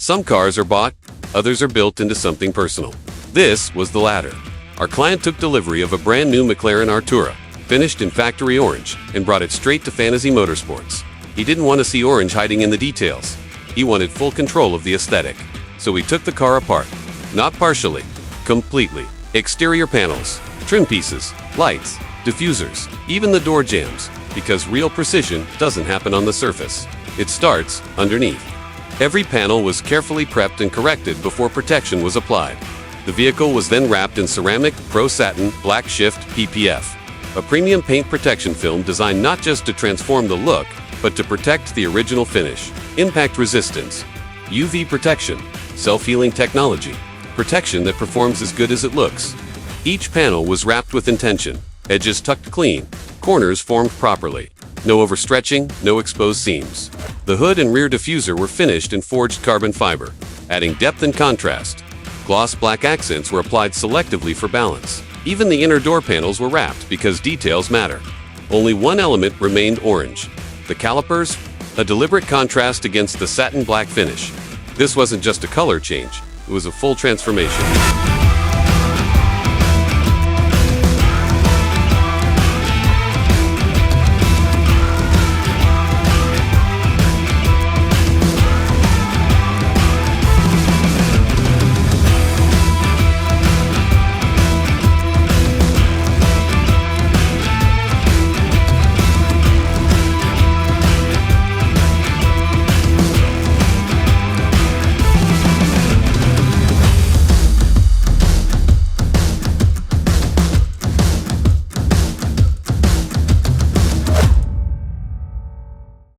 Some cars are bought, others are built into something personal. This was the latter. Our client took delivery of a brand new McLaren Artura, finished in factory orange, and brought it straight to Fantasy Motorsports. He didn't want to see orange hiding in the details. He wanted full control of the aesthetic. So we took the car apart. Not partially, completely. Exterior panels, trim pieces, lights, diffusers, even the door jambs, because real precision doesn't happen on the surface. It starts underneath. Every panel was carefully prepped and corrected before protection was applied. The vehicle was then wrapped in Ceramic Pro Satin Black Shift PPF, a premium paint protection film designed not just to transform the look, but to protect the original finish. Impact resistance, UV protection, self-healing technology, protection that performs as good as it looks. Each panel was wrapped with intention, edges tucked clean, corners formed properly. No overstretching, no exposed seams. The hood and rear diffuser were finished in forged carbon fiber, adding depth and contrast. Gloss black accents were applied selectively for balance. Even the inner door panels were wrapped because details matter. Only one element remained orange. The calipers, a deliberate contrast against the satin black finish. This wasn't just a color change, it was a full transformation.